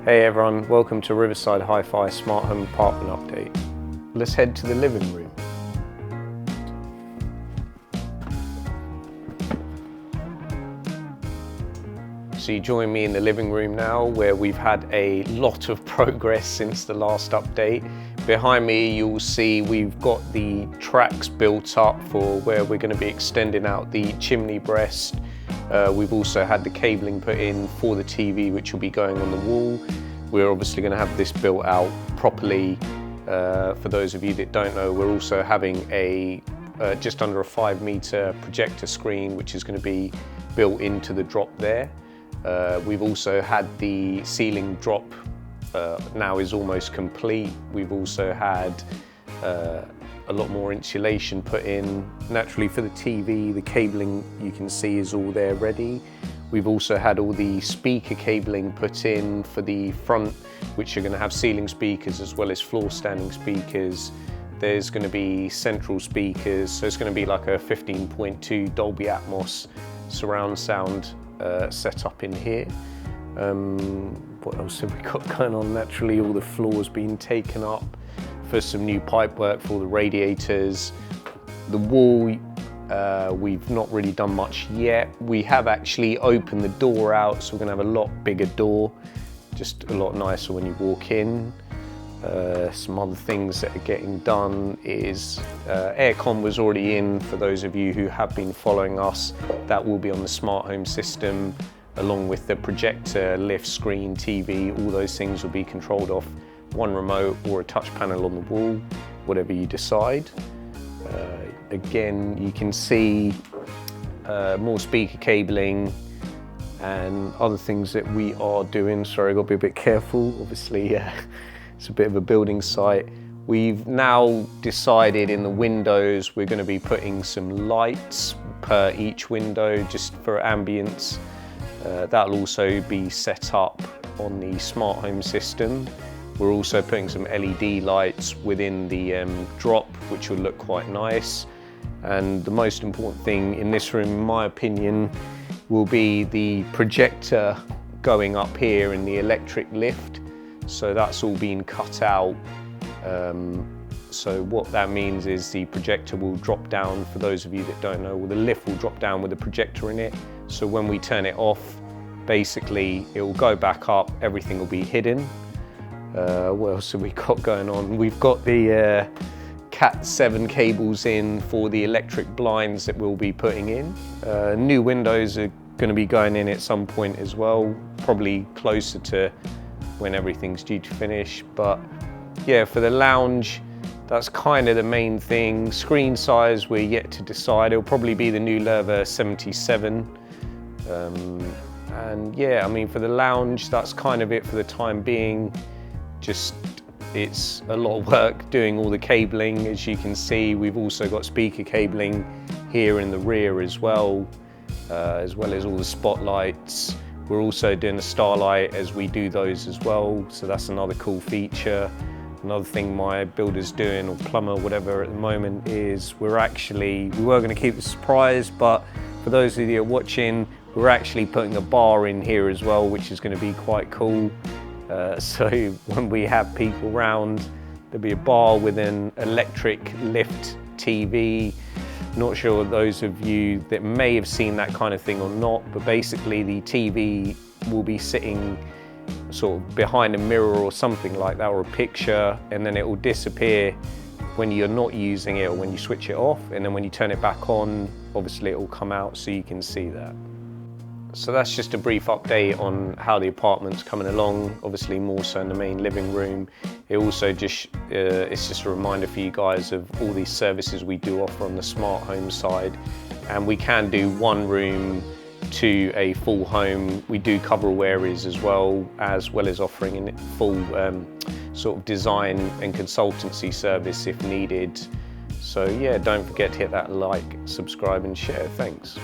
Hey everyone, welcome to Riverside HiFi Smart Home Apartment Update. Let's head to the living room. So you join me in the living room now, where we've had a lot of progress since the last update. Behind me you'll see we've got the tracks built up for where we're going to be extending out the chimney breast. We've also had the cabling put in for the TV, which will be going on the wall. We're obviously going to have this built out properly. For those of you that don't know, we're also having a just under a 5-meter projector screen, which is going to be built into the drop there. We've also had the ceiling drop now is almost complete. We've also had a lot more insulation put in. Naturally for the TV, the cabling you can see is all there ready. We've also had all the speaker cabling put in for the front, which are going to have ceiling speakers as well as floor standing speakers. There's going to be central speakers, so it's going to be like a 15.2 Dolby Atmos surround sound set up in here. What else have we got going on? Naturally all the floors being taken up for some new pipe work for all the radiators. The wall, we've not really done much yet. We have actually opened the door out, so we're going to have a lot bigger door, just a lot nicer when you walk in. Some other things that are getting done is aircon was already in. For those of you who have been following us, that will be on the smart home system, along with the projector, lift, screen, TV. All those things will be controlled off one remote or a touch panel on the wall, whatever you decide. Again, you can see more speaker cabling and other things that we are doing. Sorry, I've got to be a bit careful. Obviously, it's a bit of a building site. We've now decided in the windows we're going to be putting some lights per each window just for ambience. That'll also be set up on the smart home system. We're also putting some LED lights within the drop, which will look quite nice. And the most important thing in this room, in my opinion, will be the projector going up here in the electric lift. So that's all been cut out. So what that means is the projector will drop down. For those of you that don't know, well, the lift will drop down with a projector in it. So when we turn it off, basically it will go back up, everything will be hidden. What else have we got going on? We've got the Cat 7 cables in for the electric blinds that we'll be putting in. New windows are going to be going in at some point as well, probably closer to when everything's due to finish. But yeah, for the lounge, that's kind of the main thing. Screen size, we're yet to decide. It'll probably be the new Lerva 77. And yeah, I mean, for the lounge, that's kind of it for the time being. Just, it's a lot of work doing all the cabling. As you can see, we've also got speaker cabling here in the rear as well as all the spotlights. We're also doing a starlight as we do those as well, so that's another cool feature. Another thing my builder's doing, or plumber, whatever at the moment, is we were going to keep it a surprise, but for those of you that are watching, we're actually putting a bar in here as well, which is going to be quite cool. So when we have people round, there'll be a bar with an electric lift TV. Not sure those of you that may have seen that kind of thing or not, but basically the TV will be sitting sort of behind a mirror or something like that, or a picture, and then it will disappear when you're not using it or when you switch it off, and then when you turn it back on, obviously it will come out so you can see that. So that's just a brief update on how the apartment's coming along, obviously more so in the main living room. It also just, it's just a reminder for you guys of all these services we do offer on the smart home side. And we can do one room to a full home. We do cover all areas as well as offering a full sort of design and consultancy service if needed. So yeah, don't forget to hit that like, subscribe and share. Thanks.